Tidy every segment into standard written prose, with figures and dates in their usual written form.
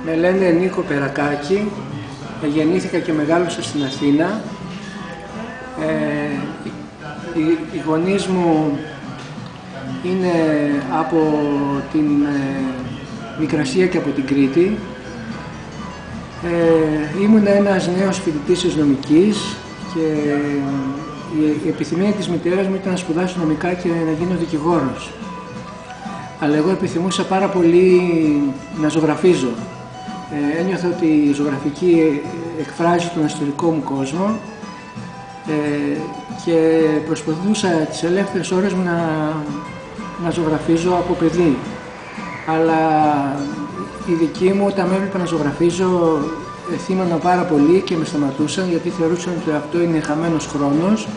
Με λένε Νίκο Περακάκη, γεννήθηκα και μεγάλωσα στην Αθήνα. Οι γονείς μου είναι από την Μικρασία και από την Κρήτη. Ήμουν ένας νέος φοιτητής της νομικής και η επιθυμία της μητέρας μου ήταν να σπουδάσω νομικά και να γίνω δικηγόρος. Αλλά εγώ επιθυμούσα πάρα πολύ να ζωγραφίζω. Ένιωθα ότι η ζωγραφική εκφράζει τον ιστορικό μου κόσμο και προσπαθούσα τις ελεύθερες ώρες μου να ζωγραφίζω από παιδί. Αλλά οι δικοί μου όταν με έβλεπαν να ζωγραφίζω θύμωνα πάρα πολύ και με σταματούσαν γιατί θεωρούσαν ότι αυτό είναι χαμένος χρόνος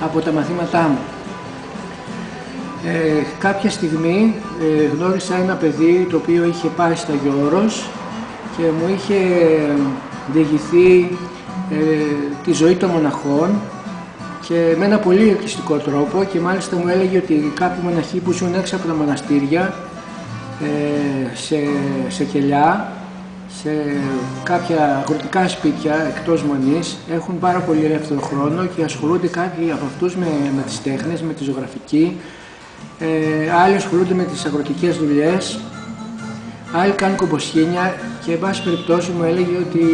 από τα μαθήματά μου. Κάποια στιγμή γνώρισα ένα παιδί το οποίο είχε πάει στα Γιώρος και μου είχε διηγηθεί τη ζωή των μοναχών και με ένα πολύ ελκυστικό τρόπο και μάλιστα μου έλεγε ότι κάποιοι μοναχοί που ζουν έξω από τα μοναστήρια σε κελιά, σε κάποια αγροτικά σπίτια εκτός Μονής έχουν πάρα πολύ ελεύθερο χρόνο και ασχολούνται κάποιοι από αυτούς με τις τέχνες, με τη ζωγραφική, άλλοι ασχολούνται με τις αγροτικές δουλειές, άλλοι κάνουν κομποσχήνια και εν πάση περιπτώσει μου έλεγε ότι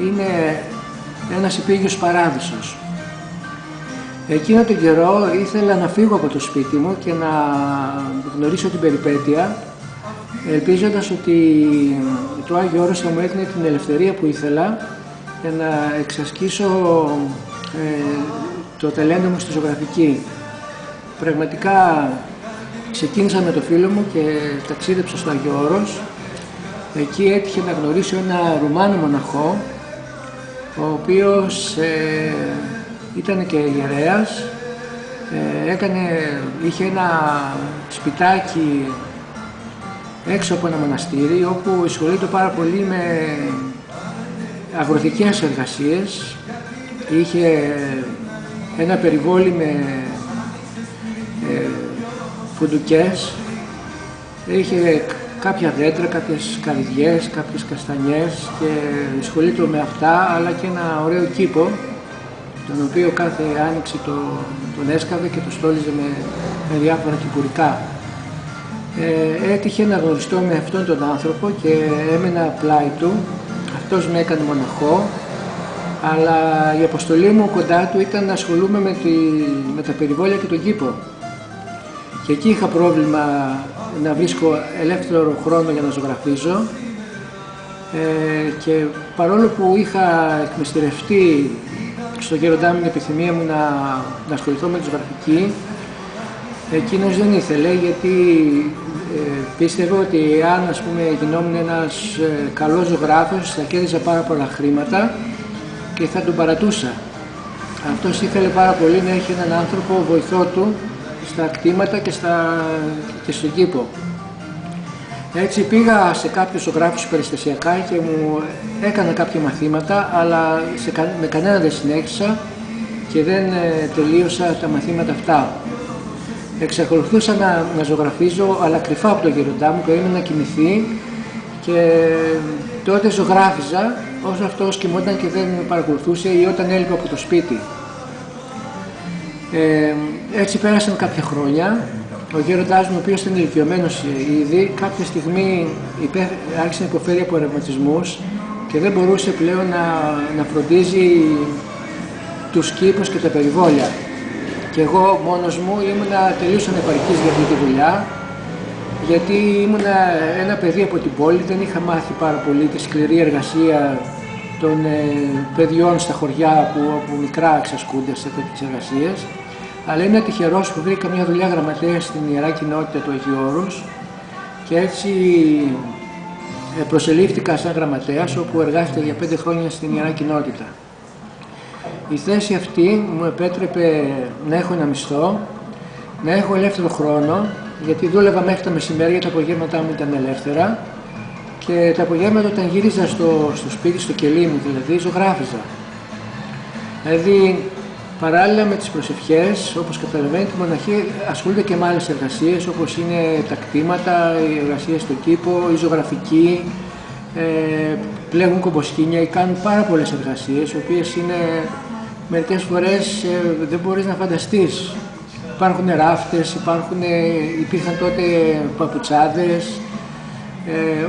είναι ένας υπήγειος παράδεισος. Εκείνο τον καιρό ήθελα να φύγω από το σπίτι μου και να γνωρίσω την περιπέτεια, ελπίζοντας ότι το Άγιο Όρος θα μου έδινε την ελευθερία που ήθελα για να εξασκήσω το ταλέντο μου στη ζωγραφική. Πραγματικά ξεκίνησα με το φίλο μου και ταξίδεψα στο Άγιο Όρος. Εκεί έτυχε να γνωρίσω ένα Ρουμάνο μοναχό, ο οποίος ήταν και ιερέας, είχε ένα σπιτάκι έξω από ένα μοναστήρι όπου ασχολείται πάρα πολύ με αγροτικές εργασίες. Είχε ένα περιβόλι με φουντουκές, είχε κάποια δέντρα, κάποιες καρυδιές, κάποιες καστανιές και ασχολείται με αυτά, αλλά και ένα ωραίο κήπο τον οποίο κάθε άνοιξη τον έσκαβε και το στόλιζε με διάφορα κυπουρικά. Έτυχε να γνωριστώ με αυτόν τον άνθρωπο και έμενα πλάι του. Αυτός με έκανε μοναχό, αλλά η αποστολή μου κοντά του ήταν να ασχολούμαι με τα περιβόλια και τον κήπο. Και εκεί είχα πρόβλημα να βρίσκω ελεύθερο χρόνο για να ζωγραφίζω και παρόλο που είχα εκμυστηρευτεί στον γέροντά μου την επιθυμία μου να ασχοληθώ με τη ζωγραφική, εκείνος δεν ήθελε γιατί πίστευε ότι αν γινόμουν ένας καλός ζωγράφος θα κέρδιζα πάρα πολλά χρήματα και θα τον παρατούσα. Αυτός ήθελε πάρα πολύ να έχει έναν άνθρωπο βοηθό του στα κτήματα και στον κήπο. Έτσι πήγα σε κάποιους ζωγράφους περιστασιακά και μου έκανα κάποια μαθήματα, αλλά με κανένα δεν συνέχισα και δεν τελείωσα τα μαθήματα αυτά. Εξακολουθούσα να ζωγραφίζω, αλλά κρυφά από τον γέροντά μου, περίμενα να κοιμηθεί και τότε ζωγράφιζα όσο αυτός κοιμόταν και δεν με παρακολουθούσε ή όταν έλειπα από το σπίτι. Έτσι πέρασαν κάποια χρόνια. Ο γέροντάς μου, ο οποίος ήταν ηλικιωμένος ήδη, κάποια στιγμή άρχισε να υποφέρει από ρευματισμούς και δεν μπορούσε πλέον να φροντίζει τους κήπους και τα περιβόλια. Και εγώ μόνος μου ήμουνα τελείως ανεπαρκής για αυτή τη δουλειά, γιατί ήμουνα ένα παιδί από την πόλη, δεν είχα μάθει πάρα πολύ τη σκληρή εργασία των παιδιών στα χωριά που μικρά εξασκούνται σε τέτοιες εργασίες. Αλλά είμαι τυχερός που βρήκα μια δουλειά γραμματέα στην Ιερά Κοινότητα του Αγίου Όρους και έτσι προσελήφθηκα σαν γραμματέας, όπου εργάστηκα για 5 χρόνια στην Ιερά Κοινότητα. Η θέση αυτή μου επέτρεπε να έχω ένα μισθό, να έχω ελεύθερο χρόνο, γιατί δούλευα μέχρι τα μεσημέρια, τα απογεύματά μου ήταν ελεύθερα και τα απογεύματα όταν γύριζα στο σπίτι, στο κελί μου δηλαδή, ζωγράφιζα. Δηλαδή, παράλληλα με τις προσευχές, όπως καταλαβαίνετε, οι μοναχοί ασχολούνται και με άλλες εργασίες, όπως είναι τα κτήματα, οι εργασίες στον κήπο, η ζωγραφική, πλέγουν κομποσκήνια ή κάνουν πάρα πολλές εργασίες, οι οποίες είναι μερικές φορές δεν μπορείς να φανταστείς. Υπάρχουν ράφτες, υπήρχαν τότε παπουτσάδες,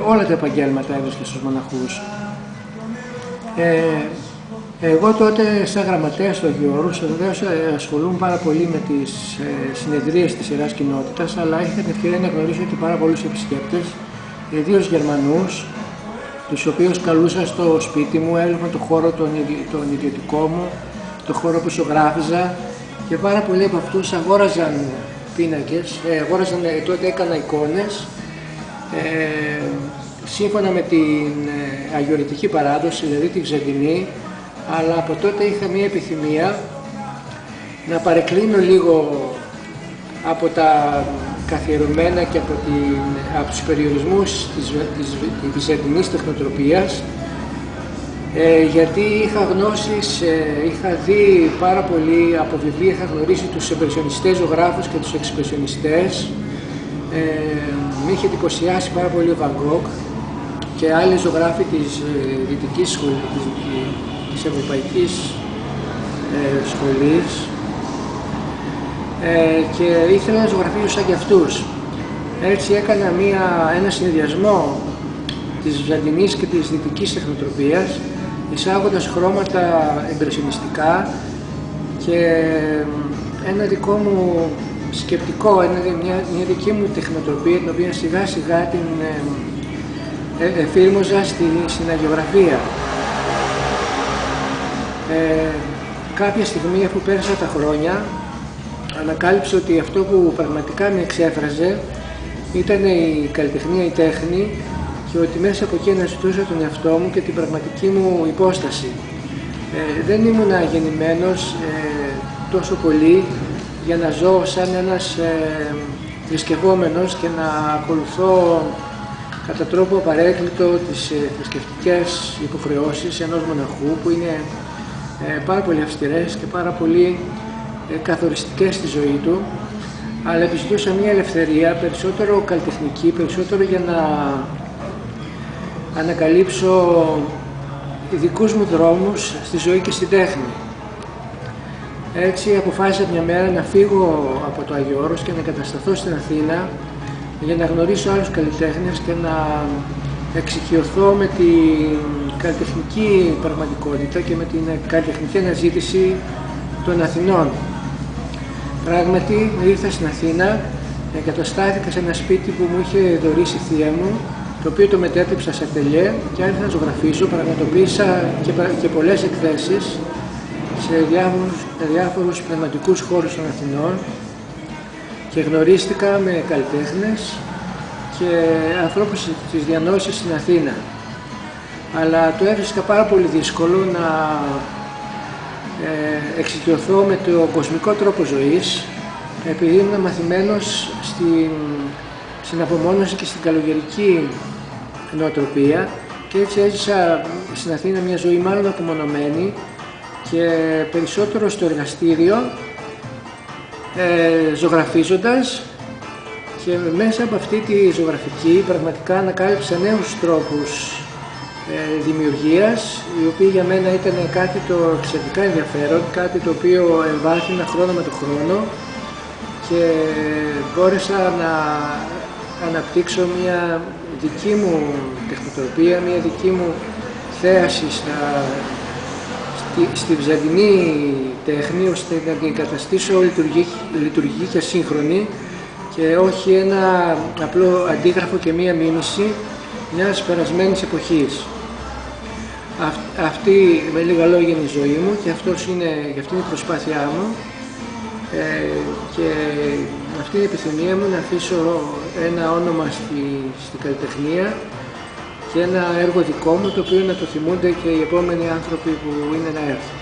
όλα τα επαγγέλματα έδωσε στους μοναχούς. Εγώ τότε σαν γραμματέας του Αγίου Όρους βεβαίως ασχολούμαι πάρα πολύ με τις συνεδρίες της Ιεράς Κοινότητας, αλλά είχα την ευκαιρία να γνωρίσω και πάρα πολλούς επισκέπτες, ιδίως Γερμανούς, τους οποίους καλούσα στο σπίτι μου, έλαβαν το χώρο τον ιδιωτικό μου, το χώρο που ισογράφιζα, και πάρα πολλοί από αυτούς αγόραζαν πίνακες, τότε έκανα εικόνες, σύμφωνα με την αγιορητική παράδοση, δηλαδή τη Βυζαντινή, αλλά από τότε είχα μία επιθυμία να παρεκκλίνω λίγο από τα καθιερωμένα και από τους περιορισμούς της βυζαντινής τεχνοτροπίας, γιατί είχα γνώσεις, είχα δει πάρα πολύ από βιβλία, είχα γνωρίσει τους εμπρεσιονιστές ζωγράφους και τους εξπρεσιονιστές. Με είχε εντυπωσιάσει πάρα πολύ ο Βαν Γκόγκ και άλλοι ζωγράφοι της δυτικής σχολής, της ευρωπαϊκής σχολής, και ήθελα να ζωγραφίσω σαν και αυτούς. Έτσι έκανα ένα συνδυασμό της βυζαντινής και της δυτικής τεχνοτροπίας, εισάγοντας χρώματα εμπρεσιονιστικά και ένα δικό μου σκεπτικό, μια δική μου τεχνοτροπία, την οποία σιγά σιγά την εφήρμοζα στην αγιογραφία. Κάποια στιγμή, αφού πέρασα τα χρόνια, ανακάλυψα ότι αυτό που πραγματικά με εξέφραζε ήταν η καλλιτεχνία, η τέχνη, και ότι μέσα από εκεί αναζητούσα τον εαυτό μου και την πραγματική μου υπόσταση. Δεν ήμουνα γεννημένος τόσο πολύ για να ζω σαν ένας θρησκευόμενος και να ακολουθώ κατά τρόπο απαρέκλειτο τις θρησκευτικές υποχρεώσεις ενός μοναχού, που είναι πάρα πολύ αυστηρές και πάρα πολύ καθοριστικές στη ζωή του, αλλά επιζητούσα μια ελευθερία περισσότερο καλλιτεχνική, περισσότερο για να ανακαλύψω δικούς μου δρόμους στη ζωή και στην τέχνη. Έτσι αποφάσισα μια μέρα να φύγω από το Άγιο Όρος και να κατασταθώ στην Αθήνα για να γνωρίσω άλλους καλλιτέχνες και να εξοικειωθώ με την καλλιτεχνική πραγματικότητα και με την καλλιτεχνική αναζήτηση των Αθηνών. Πράγματι, ήρθα στην Αθήνα, εγκαταστάθηκα σε ένα σπίτι που μου είχε δωρήσει η θεία μου, το οποίο το μετέτρεψα σε ατελιέ και άρχισα να ζωγραφίσω. Πραγματοποίησα και πολλές εκθέσεις σε διάφορους πνευματικούς χώρους των Αθηνών και γνωρίστηκα με καλλιτέχνες και ανθρώπους της διανόησης στην Αθήνα. Αλλά το έβρισκα πάρα πολύ δύσκολο να εξοικειωθώ με το κοσμικό τρόπο ζωής, επειδή ήμουν μαθημένος στην απομόνωση και στην καλογερική νοοτροπία, και έτσι έζησα στην Αθήνα μια ζωή μάλλον απομονωμένη και περισσότερο στο εργαστήριο, ζωγραφίζοντας, και μέσα από αυτή τη ζωγραφική πραγματικά ανακάλυψα νέους τρόπους δημιουργίας, οι οποίοι για μένα ήταν κάτι το εξαιρετικά ενδιαφέρον, κάτι το οποίο εμβάθυνα χρόνο με το χρόνο, και μπόρεσα να αναπτύξω μια δική μου τεχνοτροπία, μια δική μου θέαση στη βυζαντινή τέχνη, ώστε να την καταστήσω λειτουργική και σύγχρονη και όχι ένα απλό αντίγραφο και μία μίμηση μιας περασμένης εποχής. Αυτή με λίγα λόγια είναι η ζωή μου και αυτή είναι η προσπάθειά μου, και αυτή είναι η επιθυμία μου να αφήσω ένα όνομα στη καλλιτεχνία και ένα έργο δικό μου, το οποίο να το θυμούνται και οι επόμενοι άνθρωποι που είναι να έρθουν.